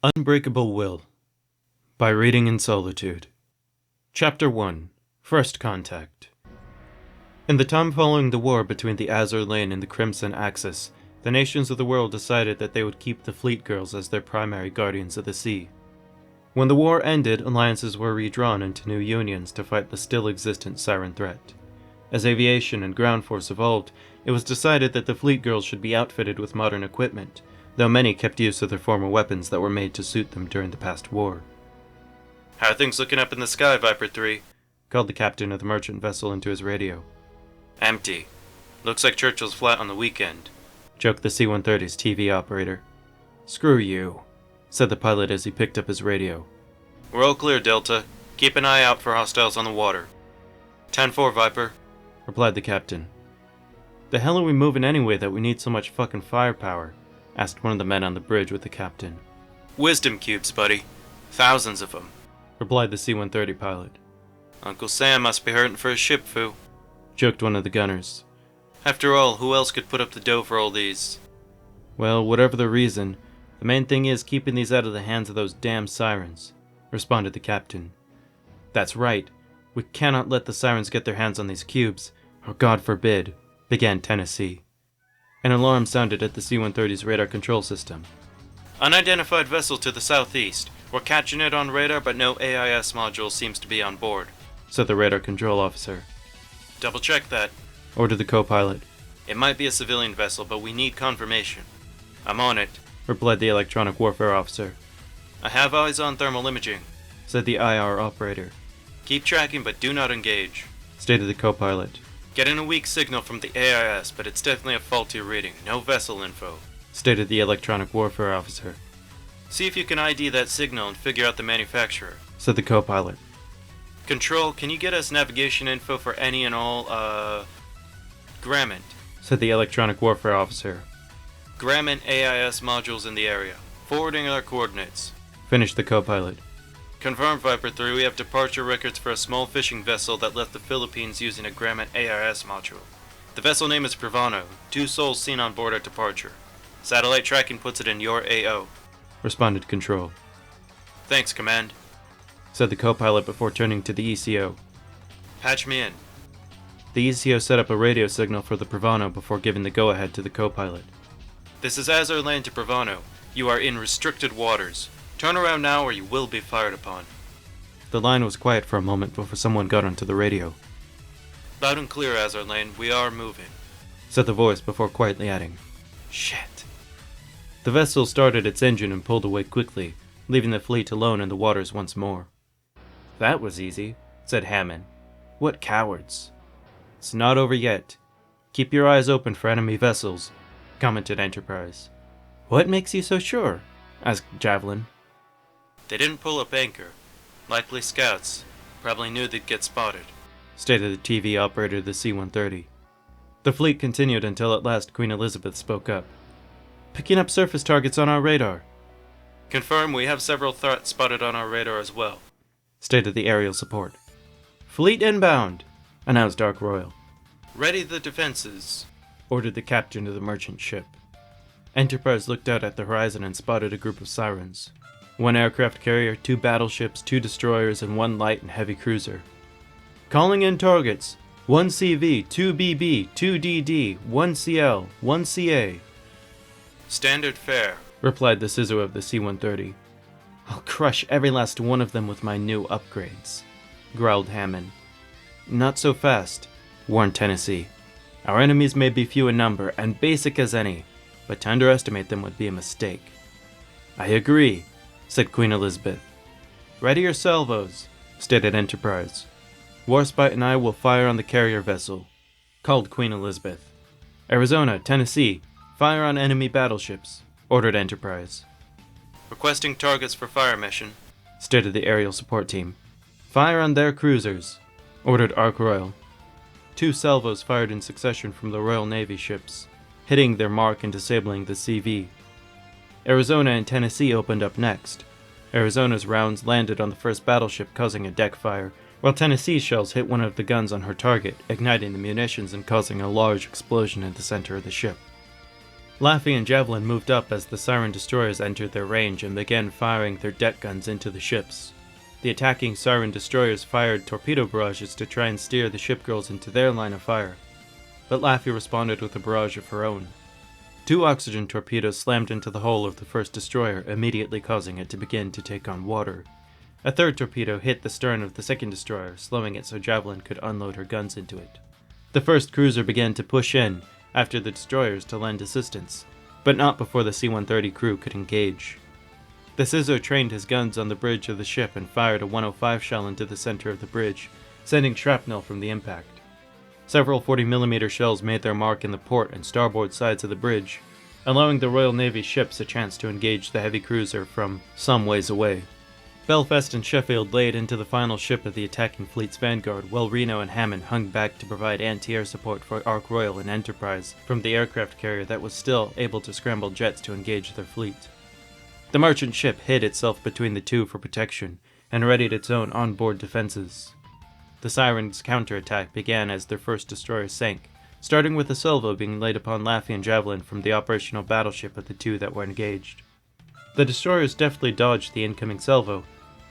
Unbreakable Will by Reading in Solitude. Chapter 1. First Contact. In the time following the war between the Azur Lane and the Crimson Axis, the nations of the world decided that they would keep the Fleet Girls as their primary guardians of the sea. When the war ended, alliances were redrawn into new unions to fight the still existent siren threat. As aviation and ground force evolved, it was decided that the Fleet Girls should be outfitted with modern equipment, though many kept use of their former weapons that were made to suit them during the past war. "How are things looking up in the sky, Viper 3? Called the captain of the merchant vessel into his radio. "Empty. Looks like Churchill's flat on the weekend," joked the C-130's TV operator. "Screw you," said the pilot as he picked up his radio. "We're all clear, Delta. Keep an eye out for hostiles on the water." 10-4, Viper, replied the captain. "The hell are we moving anyway that we need so much fucking firepower?" asked one of the men on the bridge with the captain. "Wisdom cubes, buddy. Thousands of them," replied the C-130 pilot. "Uncle Sam must be hurting for his ship, foo," joked one of the gunners. "After all, who else could put up the dough for all these?" "Well, whatever the reason, the main thing is keeping these out of the hands of those damn sirens," responded the captain. "That's right. We cannot let the sirens get their hands on these cubes, or God forbid," began Tennessee. An alarm sounded at the C-130's radar control system. "Unidentified vessel to the southeast. We're catching it on radar, but no AIS module seems to be on board," said the radar control officer. "Double check that," ordered the co-pilot. "It might be a civilian vessel, but we need confirmation." "I'm on it," replied the electronic warfare officer. "I have eyes on thermal imaging," said the IR operator. "Keep tracking, but do not engage," stated the co-pilot. "Getting a weak signal from the AIS, but it's definitely a faulty reading. No vessel info," stated the electronic warfare officer. "See if you can ID that signal and figure out the manufacturer," said the co-pilot. "Control, can you get us navigation info for any and all, Grammont," said the electronic warfare officer. "Grammont AIS modules in the area. Forwarding our coordinates," finished the co-pilot. "Confirmed, Viper 3, we have departure records for a small fishing vessel that left the Philippines using a Grammont AIS module. The vessel name is Pravano, 2 souls seen on board at departure. Satellite tracking puts it in your AO," responded Control. "Thanks, Command," said the co-pilot before turning to the ECO. "Patch me in." The ECO set up a radio signal for the Pravano before giving the go-ahead to the co-pilot. "This is Azur Lane to Pravano. You are in restricted waters. Turn around now or you will be fired upon." The line was quiet for a moment before someone got onto the radio. "Loud and clear, Azur Lane. We are moving," said the voice before quietly adding, "Shit." The vessel started its engine and pulled away quickly, leaving the fleet alone in the waters once more. "That was easy," said Hammond. "What cowards." "It's not over yet. Keep your eyes open for enemy vessels," commented Enterprise. "What makes you so sure?" asked Javelin. "They didn't pull up anchor. Likely scouts. Probably knew they'd get spotted," stated the TV operator of the C-130. The fleet continued until at last Queen Elizabeth spoke up. "Picking up surface targets on our radar." "Confirm, we have several threats spotted on our radar as well," stated the aerial support. "Fleet inbound," announced Dark Royal. "Ready the defenses," ordered the captain of the merchant ship. Enterprise looked out at the horizon and spotted a group of sirens. 1 aircraft carrier, 2 battleships, 2 destroyers, and 1 light and heavy cruiser. "Calling in targets. 1 CV, 2 BB, 2 DD, 1 CL, 1 CA. "Standard fare," replied the scissor of the C-130. "I'll crush every last one of them with my new upgrades," growled Hammond. "Not so fast," warned Tennessee. "Our enemies may be few in number and basic as any, but to underestimate them would be a mistake." "I agree," said Queen Elizabeth. "Ready your salvos," stated Enterprise. "Warspite and I will fire on the carrier vessel," called Queen Elizabeth. "Arizona, Tennessee, fire on enemy battleships," ordered Enterprise. "Requesting targets for fire mission," stated the aerial support team. "Fire on their cruisers," ordered Ark Royal. 2 salvos fired in succession from the Royal Navy ships, hitting their mark and disabling the CV. Arizona and Tennessee opened up next. Arizona's rounds landed on the first battleship, causing a deck fire, while Tennessee's shells hit one of the guns on her target, igniting the munitions and causing a large explosion in the center of the ship. Laffy and Javelin moved up as the siren destroyers entered their range and began firing their deck guns into the ships. The attacking siren destroyers fired torpedo barrages to try and steer the ship girls into their line of fire, but Laffy responded with a barrage of her own. 2 oxygen torpedoes slammed into the hull of the first destroyer, immediately causing it to begin to take on water. A 3rd torpedo hit the stern of the 2nd destroyer, slowing it so Javelin could unload her guns into it. The first cruiser began to push in after the destroyers to lend assistance, but not before the C-130 crew could engage. The Scissor trained his guns on the bridge of the ship and fired a 105 shell into the center of the bridge, sending shrapnel from the impact. Several 40mm shells made their mark in the port and starboard sides of the bridge, allowing the Royal Navy ships a chance to engage the heavy cruiser from some ways away. Belfast and Sheffield laid into the final ship of the attacking fleet's vanguard, while Reno and Hammond hung back to provide anti-air support for Ark Royal and Enterprise from the aircraft carrier that was still able to scramble jets to engage their fleet. The merchant ship hid itself between the two for protection and readied its own onboard defenses. The Sirens' counterattack began as their first destroyer sank, starting with a salvo being laid upon Laffy and Javelin from the operational battleship of the 2 that were engaged. The destroyers deftly dodged the incoming salvo,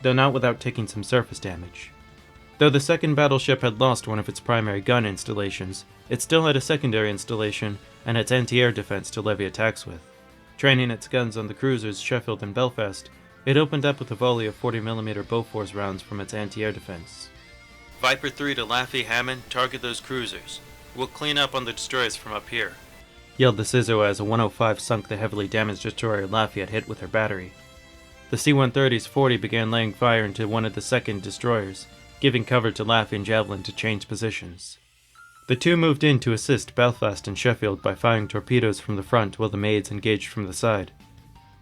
though not without taking some surface damage. Though the 2nd battleship had lost one of its primary gun installations, it still had a secondary installation and its anti-air defense to levy attacks with. Training its guns on the cruisers Sheffield and Belfast, it opened up with a volley of 40mm Bofors rounds from its anti-air defense. Viper 3 to Laffy, Hammond, target those cruisers. We'll clean up on the destroyers from up here, yelled the Scissor as a 105 sunk the heavily damaged destroyer Laffy had hit with her battery. The C-130's 40 began laying fire into one of the 2nd destroyers, giving cover to Laffy and Javelin to change positions. The 2 moved in to assist Belfast and Sheffield by firing torpedoes from the front while the maids engaged from the side.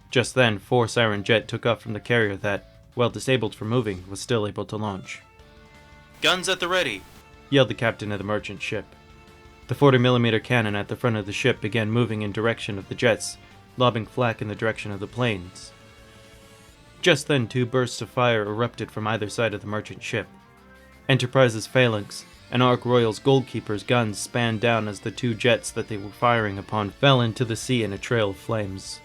Just then, 4 Siren jet took off from the carrier that, while disabled from moving, was still able to launch. "Guns at the ready!" yelled the captain of the merchant ship. The 40mm cannon at the front of the ship began moving in direction of the jets, lobbing flak in the direction of the planes. Just then 2 bursts of fire erupted from either side of the merchant ship. Enterprise's Phalanx and Ark Royal's Goalkeeper's guns spanned down as the 2 jets that they were firing upon fell into the sea in a trail of flames.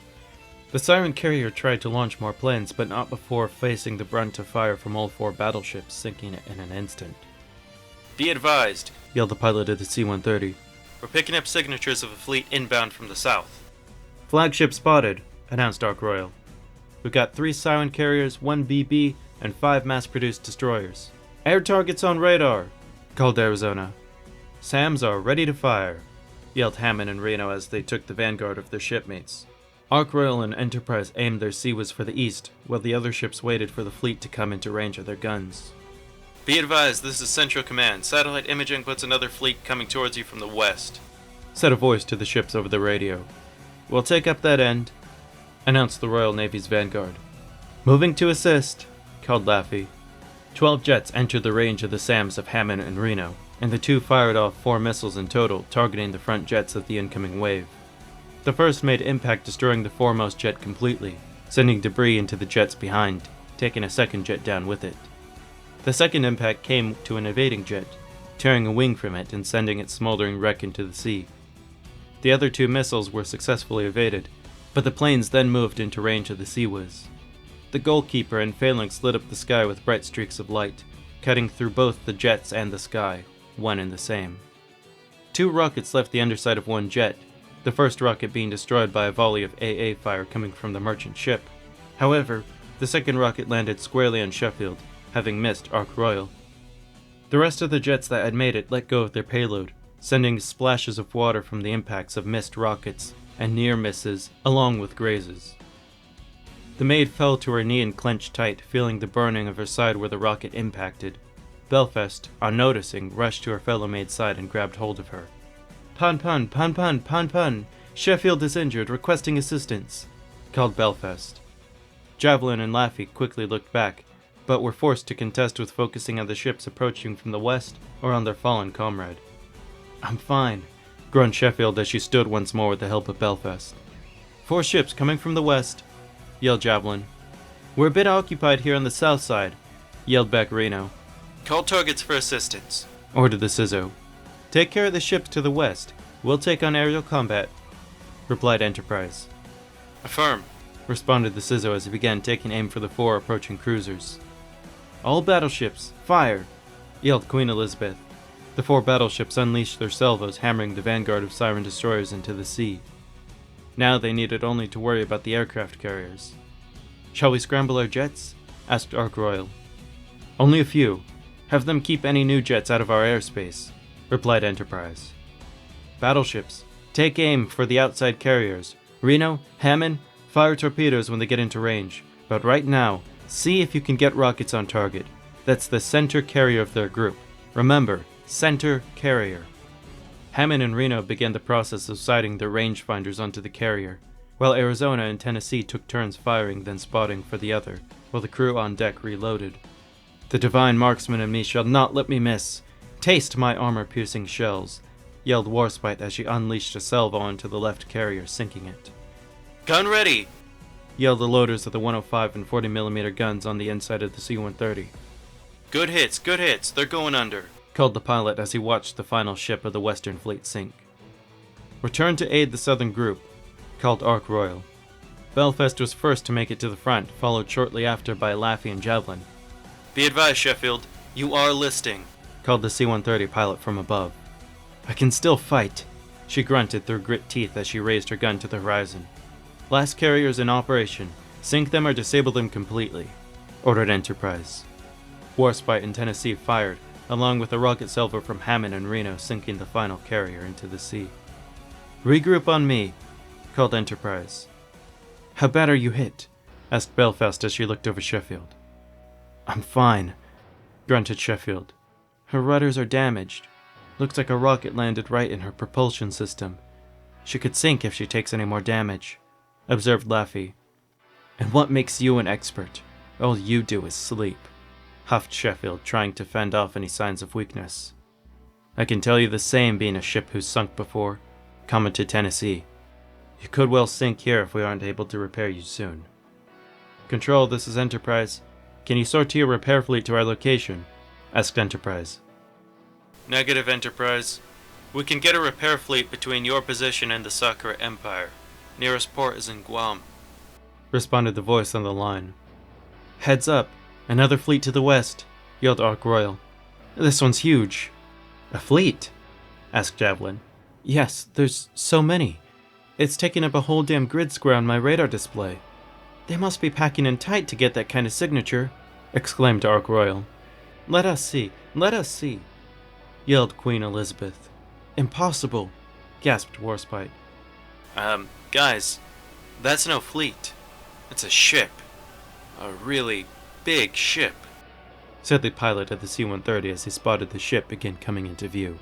The Siren carrier tried to launch more planes, but not before facing the brunt of fire from all 4 battleships, sinking it in an instant. "Be advised," yelled the pilot of the C-130. "We're picking up signatures of a fleet inbound from the south." "Flagship spotted," announced Ark Royal. "We've got 3 Siren carriers, 1 BB, and 5 mass-produced destroyers. Air targets on radar," called Arizona. "SAMs are ready to fire," yelled Hammond and Reno as they took the vanguard of their shipmates. Ark Royal and Enterprise aimed their Seawas for the east, while the other ships waited for the fleet to come into range of their guns. "Be advised, this is Central Command. Satellite imaging puts another fleet coming towards you from the west," said a voice to the ships over the radio. "We'll take up that end," announced the Royal Navy's vanguard. "Moving to assist," called Laffy. 12 jets entered the range of the SAMs of Hammond and Reno, and the 2 fired off 4 missiles in total, targeting the front jets of the incoming wave. The first made impact, destroying the foremost jet completely, sending debris into the jets behind, taking a 2nd jet down with it. The 2nd impact came to an evading jet, tearing a wing from it and sending its smoldering wreck into the sea. The other 2 missiles were successfully evaded, but the planes then moved into range of the Seawas. The Goalkeeper and Phalanx lit up the sky with bright streaks of light, cutting through both the jets and the sky, one and the same. 2 rockets left the underside of one jet, the first rocket being destroyed by a volley of AA fire coming from the merchant ship. However, the 2nd rocket landed squarely on Sheffield, having missed Ark Royal. The rest of the jets that had made it let go of their payload, sending splashes of water from the impacts of missed rockets and near misses, along with grazes. The maid fell to her knee and clenched tight, feeling the burning of her side where the rocket impacted. Belfast, on noticing, rushed to her fellow maid's side and grabbed hold of her. "Pan pan, pan pan, pan pan! Sheffield is injured, requesting assistance," called Belfast. Javelin and Laffy quickly looked back, but were forced to contest with focusing on the ships approaching from the west or on their fallen comrade. "I'm fine," groaned Sheffield as she stood once more with the help of Belfast. "4 ships coming from the west," yelled Javelin. "We're a bit occupied here on the south side," yelled back Reno. "Call targets for assistance," ordered the Sizzo. "Take care of the ships to the west. We'll take on aerial combat." replied Enterprise. Affirm, responded the Sizzo as he began taking aim for the 4 approaching cruisers. All battleships, fire! Yelled Queen Elizabeth. The 4 battleships unleashed their salvos, hammering the vanguard of siren destroyers into the sea. Now they needed only to worry about the aircraft carriers. Shall we scramble our jets? Asked Ark Royal. Only a few. Have them keep any new jets out of our airspace, replied Enterprise. Battleships, take aim for the outside carriers. Reno, Hammond, fire torpedoes when they get into range. But right now, see if you can get rockets on target. That's the center carrier of their group. Remember, center carrier. Hammond and Reno began the process of sighting their rangefinders onto the carrier, while Arizona and Tennessee took turns firing then spotting for the other, while the crew on deck reloaded. The divine marksman in me shall not let me miss. Taste my armor-piercing shells, yelled Warspite as she unleashed a salvo onto the left carrier, sinking it. Gun ready! Yelled the loaders of the 105 and 40mm guns on the inside of the C-130. Good hits, they're going under, called the pilot as he watched the final ship of the Western Fleet sink. Return to aid the Southern Group, called Ark Royal. Belfast was first to make it to the front, followed shortly after by Laffey and Javelin. Be advised, Sheffield, you are listing, called the C-130 pilot from above. I can still fight, she grunted through grit teeth as she raised her gun to the horizon. Last carriers in operation. Sink them or disable them completely, ordered Enterprise. Warspite and Tennessee fired, along with a rocket salvo from Hammond and Reno sinking the final carrier into the sea. Regroup on me, called Enterprise. How bad are you hit? Asked Belfast as she looked over Sheffield. I'm fine, grunted Sheffield. Her rudders are damaged. Looks like a rocket landed right in her propulsion system. She could sink if she takes any more damage, observed Laffey. And what makes you an expert? All you do is sleep, huffed Sheffield, trying to fend off any signs of weakness. I can tell you the same, being a ship who's sunk before, commented Tennessee. You could well sink here if we aren't able to repair you soon. Control, this is Enterprise. Can you sortie a repair fleet to our location? Asked Enterprise. Negative, Enterprise. We can get a repair fleet between your position and the Sakura Empire. Nearest port is in Guam, responded the voice on the line. Heads up, another fleet to the west, yelled Ark Royal. This one's huge. A fleet? Asked Javelin. Yes, there's so many. It's taking up a whole damn grid square on my radar display. They must be packing in tight to get that kind of signature, exclaimed Ark Royal. Let us see, yelled Queen Elizabeth. Impossible, gasped Warspite. Guys, that's no fleet. It's a ship. A really big ship, said the pilot of the C-130 as he spotted the ship begin coming into view.